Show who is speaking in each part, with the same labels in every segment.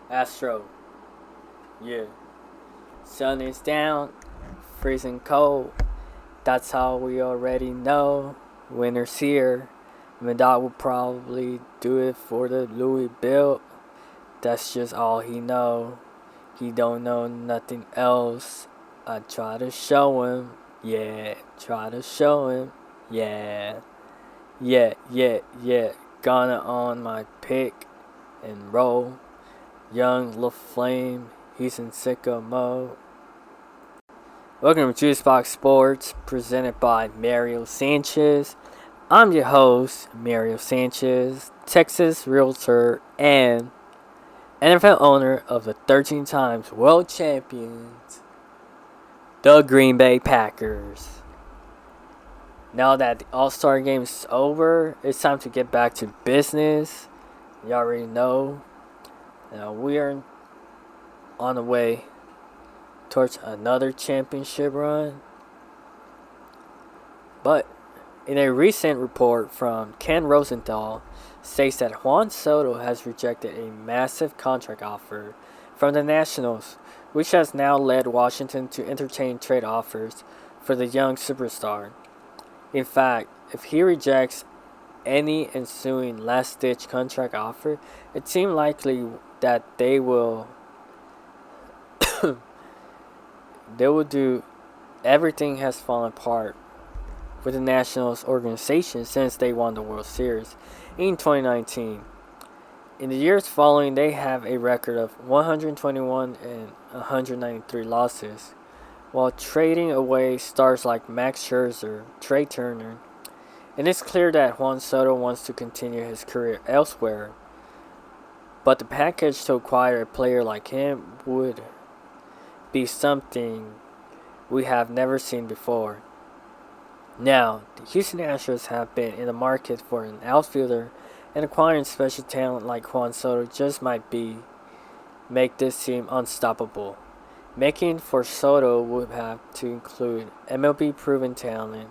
Speaker 1: Astro, yeah. Sun is down, freezing cold. That's how we already know. Winter's here. Madot will probably do it for the Louis build. That's just all he know. He don't know nothing else. I try to show him. Yeah, try to show him. Yeah. Yeah. Gonna on my pick and roll. Young LaFlame, he's in sicko mode. Welcome to Juicebox Sports, presented by Mario Sanchez. I'm your host, Mario Sanchez, Texas realtor and NFL owner of the 13 times world champions, the Green Bay Packers. Now that the All-Star game is over, it's time to get back to business. You already know. We are on the way towards another championship run. But in a recent report from Ken Rosenthal, states that Juan Soto has rejected a massive contract offer from the Nationals, which has now led Washington to entertain trade offers for the young superstar. In fact, if he rejects any ensuing last-ditch contract offer, it seems likely that they will do everything has fallen apart with the Nationals organization since they won the World Series in 2019. In the years following, they have a record of 121 and 193 losses, while trading away stars like Max Scherzer, Trey Turner. And it's clear that Juan Soto wants to continue his career elsewhere, but the package to acquire a player like him would be something we have never seen before. Now, the Houston Astros have been in the market for an outfielder, and acquiring special talent like Juan Soto just might make this team unstoppable. Making for Soto would have to include MLB proven talent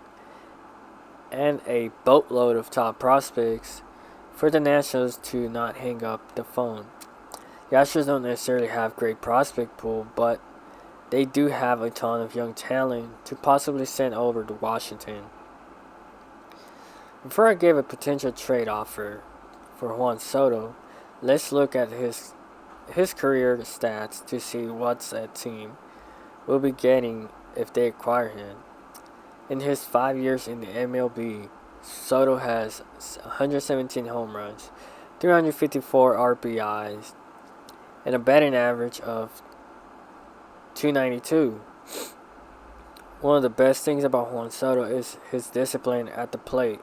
Speaker 1: and a boatload of top prospects for the Nationals to not hang up the phone. The Astros don't necessarily have great prospect pool, but they do have a ton of young talent to possibly send over to Washington. Before I give a potential trade offer for Juan Soto, let's look at his career stats to see what a team will be getting if they acquire him. In his 5 years in the MLB, Soto has 117 home runs, 354 RBIs, and a batting average of .292. One of the best things about Juan Soto is his discipline at the plate.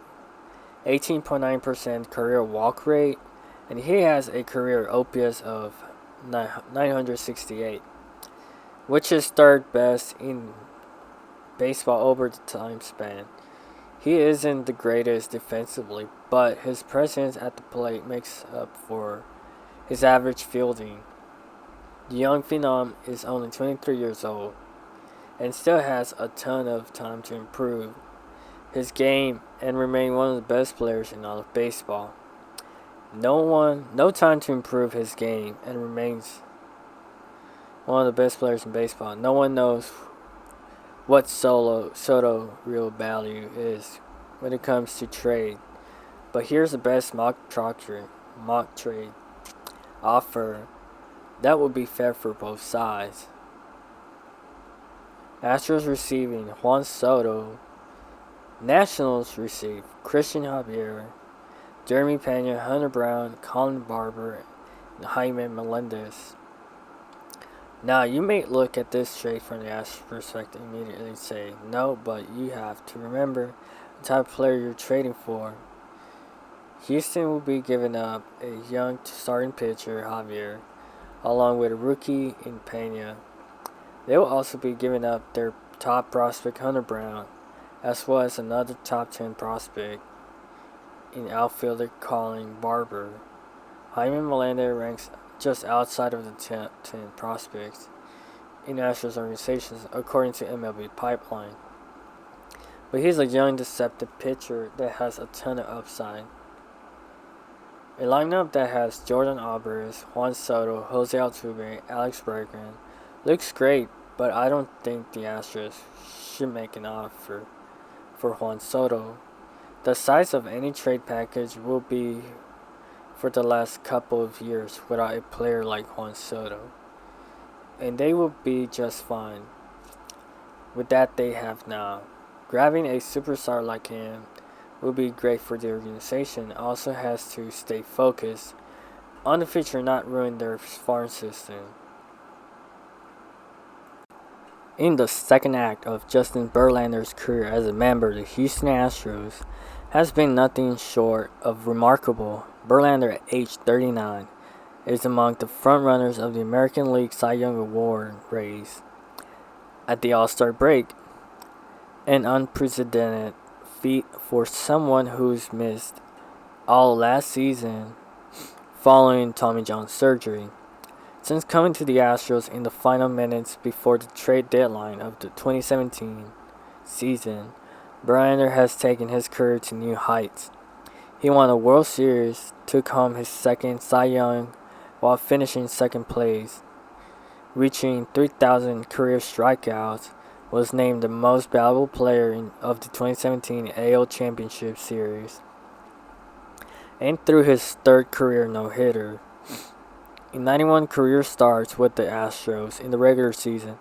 Speaker 1: 18.9% career walk rate, and he has a career OPS of 968, which is third best in baseball over the time span. He isn't the greatest defensively, but his presence at the plate makes up for his average fielding. The young phenom is only 23 years old and still has a ton of time to improve his game and remain one of the best players in all of baseball. No time to improve his game and remains one of the best players in baseball. No one knows what Soto real value is when it comes to trade. But here's the best mock trade offer that would be fair for both sides. Astros receiving Juan Soto. Nationals receive Christian Javier, Jeremy Pena, Hunter Brown, Colin Barber, and Jaime Melendez. Now, you may look at this trade from the Astros perspective and immediately say, no, but you have to remember the type of player you're trading for. Houston will be giving up a young starting pitcher, Javier, along with a rookie in Pena. They will also be giving up their top prospect, Hunter Brown, as well as another top 10 prospect in outfielder Colin Barber. Jaime Melendez ranks just outside of the 10 prospects in Astros organizations, according to MLB Pipeline. But he's a young, deceptive pitcher that has a ton of upside. A lineup that has Jordan Alvarez, Juan Soto, Jose Altuve, Alex Bregman looks great, but I don't think the Astros should make an offer for Juan Soto. The size of any trade package will be for the last couple of years without a player like Juan Soto, and they will be just fine with that they have now. Grabbing a superstar like him will be great for the organization. Also has to stay focused on the future, not ruin their farm system. In the second act of Justin Verlander's career as a member of the Houston Astros has been nothing short of remarkable. Verlander, at age 39, is among the frontrunners of the American League Cy Young Award race at the All-Star break, an unprecedented feat for someone who's missed all last season following Tommy John surgery. Since coming to the Astros in the final minutes before the trade deadline of the 2017 season, Verlander has taken his career to new heights. He won a World Series, took home his second Cy Young while finishing second place, reaching 3,000 career strikeouts, was named the most valuable player of the 2017 AL Championship Series, and threw his third career no-hitter. In 91 career starts with the Astros in the regular season,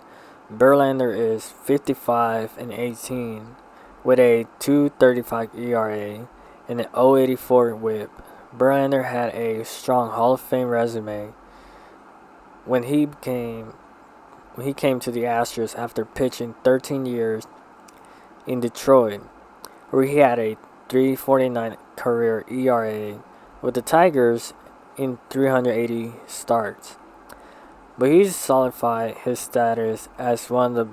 Speaker 1: Verlander is 55-18 with a 2.35 ERA and an 0.84 WHIP. Verlander had a strong Hall of Fame resume when he came to the Astros after pitching 13 years in Detroit, where he had a 3.49 career ERA with the Tigers in 380 starts. But he's solidified his status as one of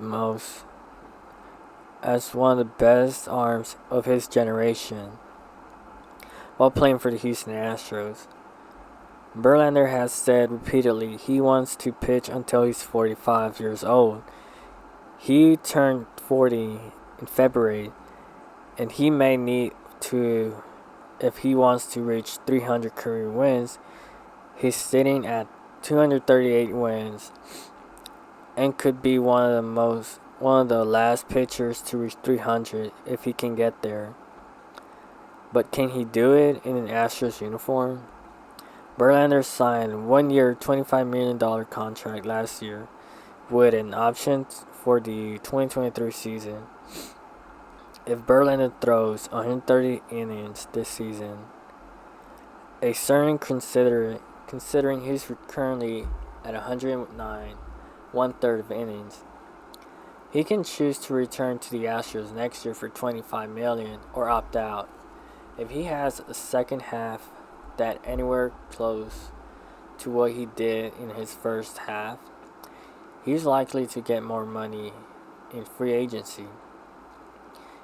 Speaker 1: the best arms of his generation while playing for the Houston Astros. Verlander has said repeatedly he wants to pitch until he's 45 years old. He turned 40 in February, and he may need to, if he wants to reach 300 career wins. He's sitting at 238 wins and could be one of the last pitchers to reach 300 if he can get there. But can he do it in an Astros uniform? Verlander signed a 1-year, $25 million contract last year with an option for the 2023 season. If Verlander throws 130 innings this season, a certain considering he's currently at 109, 1/3 of innings, he can choose to return to the Astros next year for $25 million or opt out. If he has a second half that anywhere close to what he did in his first half, he's likely to get more money in free agency.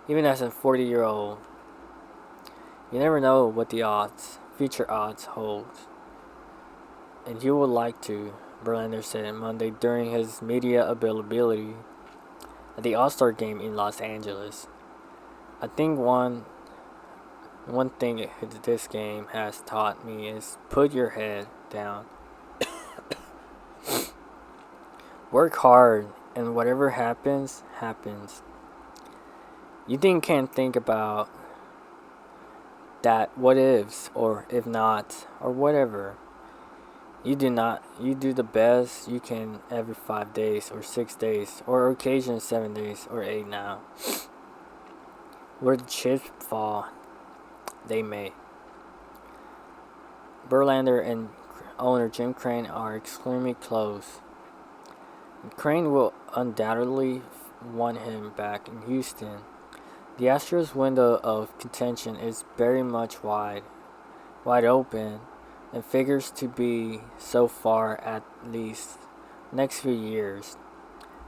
Speaker 1: Even as a 40-year-old, you never know what the future odds hold. And you would like to, Verlander said on Monday during his media availability at the All-Star game in Los Angeles. I think one thing this game has taught me is put your head down. Work hard, and whatever happens, happens. You can't think about that what ifs or if not or whatever. You do the best you can every 5 days or 6 days or occasionally 7 days or 8 now. Where the chips fall, they may. Verlander and owner Jim Crane are extremely close. Crane will undoubtedly want him back in Houston. The Astros' window of contention is very much wide open, and figures to be so far at least next few years.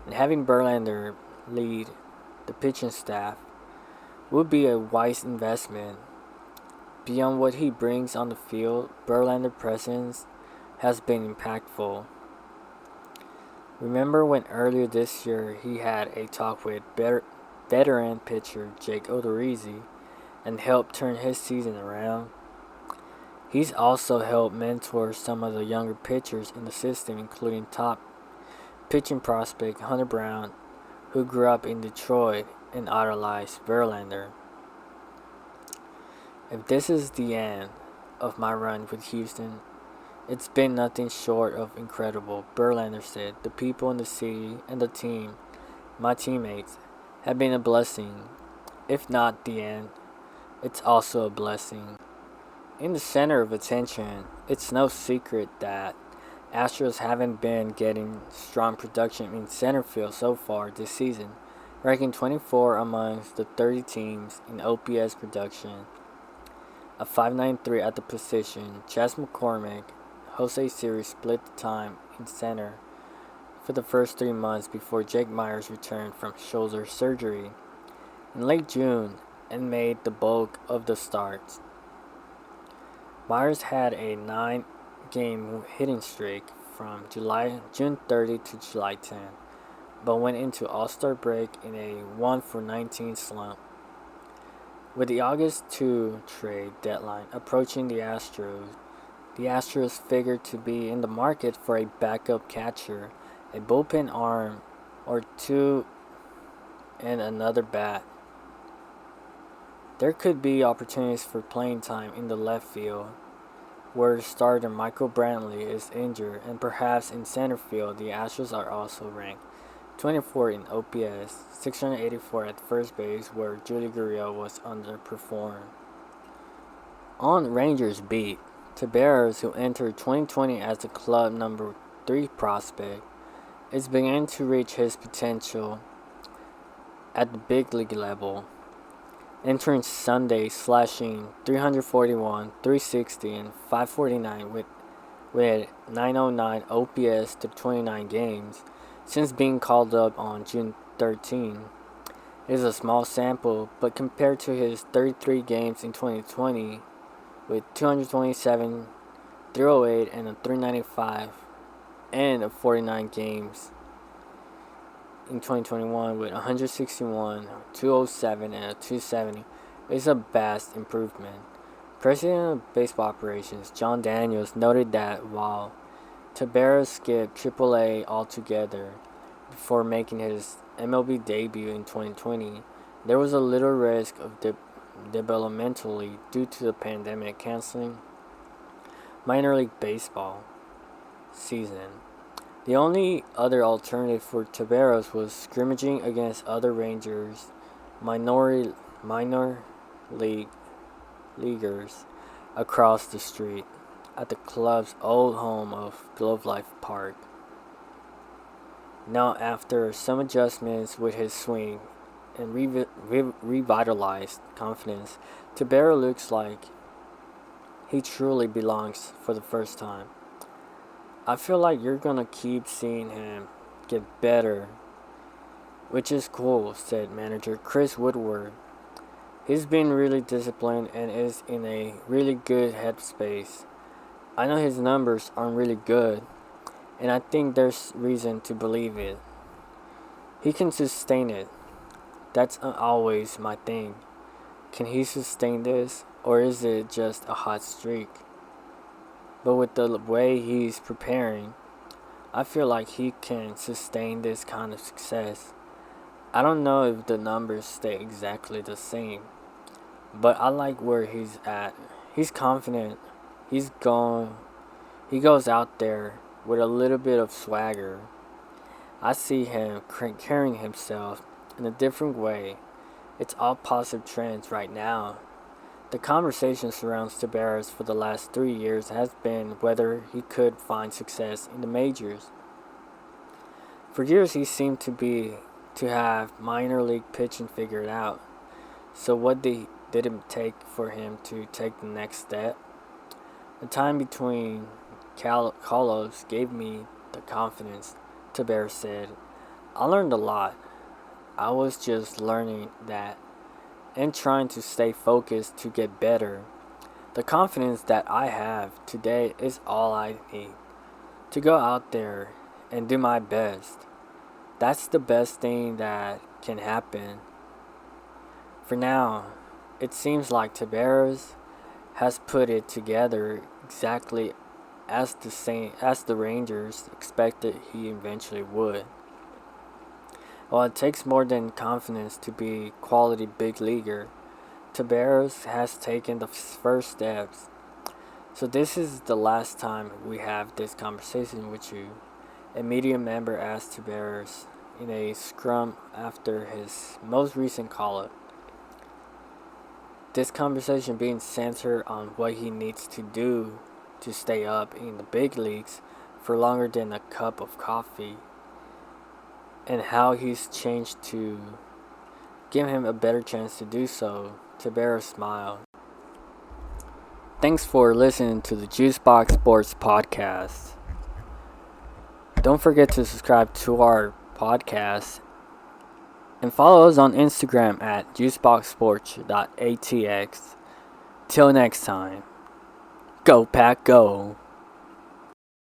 Speaker 1: And having Verlander lead the pitching staff would be a wise investment. Beyond what he brings on the field, Verlander's presence has been impactful. Remember when earlier this year he had a talk with veteran pitcher Jake Odorizzi and helped turn his season around? He's also helped mentor some of the younger pitchers in the system, including top pitching prospect Hunter Brown, who grew up in Detroit and idolized Verlander. If this is the end of my run with Houston, it's been nothing short of incredible, Verlander said. The people in the city and the team, my teammates, have been a blessing. If not the end, it's also a blessing. In the center of attention, it's no secret that Astros haven't been getting strong production in center field so far this season, ranking 24 amongst the 30 teams in OPS production. A 5.93 at the position, Chas McCormick, Jose Siri split the time in center for the first 3 months before Jake Myers returned from shoulder surgery in late June and made the bulk of the starts. Myers had a 9-game hitting streak from June 30 to July 10, but went into All-Star break in a 1-for-19 slump. With the August 2 trade deadline approaching, the Astros figured to be in the market for a backup catcher, a bullpen arm, or two, and another bat. There could be opportunities for playing time in the left field, where starter Michael Brantley is injured, and perhaps in center field. The Astros are also ranked 24 in OPS, 684 at first base, where Julio Gurriel was underperformed. On Rangers beat, Taveras, who entered 2020 as the club number 3 prospect, is beginning to reach his potential at the big league level, entering Sunday slashing 341, 360, and 549 with 909 OPS to 29 games since being called up on June 13. It is a small sample, but compared to his 33 games in 2020 with 227, 308, and a 395, and of 49 games in 2021 with 161, 207, and a 270 is a vast improvement. President of Baseball Operations John Daniels noted that while Taveras skipped AAA altogether before making his MLB debut in 2020, there was a little risk of developmentally due to the pandemic canceling minor league baseball season. The only other alternative for Taveras was scrimmaging against other Rangers minor leaguers across the street at the club's old home of Globe Life Park. Now, after some adjustments with his swing and revitalized confidence, Taveras looks like he truly belongs for the first time. I feel like you're gonna keep seeing him get better, which is cool, said manager Chris Woodward. He's been really disciplined and is in a really good headspace. I know his numbers aren't really good, and I think there's reason to believe it. He can sustain it. That's always my thing. Can he sustain this, or is it just a hot streak? But with the way he's preparing, I feel like he can sustain this kind of success. I don't know if the numbers stay exactly the same, but I like where he's at. He's confident. He goes out there with a little bit of swagger. I see him carrying himself in a different way. It's all positive trends right now. The conversation surrounds Taveras for the last 3 years has been whether he could find success in the majors. For years he seemed to have minor league pitching figured out. So what did it take for him to take the next step? The time between call-ups gave me the confidence, Taveras said. I learned a lot. I was just learning that and trying to stay focused to get better. The confidence that I have today is all I need to go out there and do my best. That's the best thing that can happen. For now, it seems like Taveras has put it together exactly as the Rangers expected he eventually would. While it takes more than confidence to be a quality big leaguer, Taveras has taken the first steps. So this is the last time we have this conversation with you. A media member asked Taveras in a scrum after his most recent call-up. This conversation being centered on what he needs to do to stay up in the big leagues for longer than a cup of coffee, and how he's changed to give him a better chance to do so. Taveras smiled. Thanks for listening to the Juicebox Sports Podcast. Don't forget to subscribe to our podcast and follow us on Instagram at juiceboxsports.atx. Till next time, go Pack Go!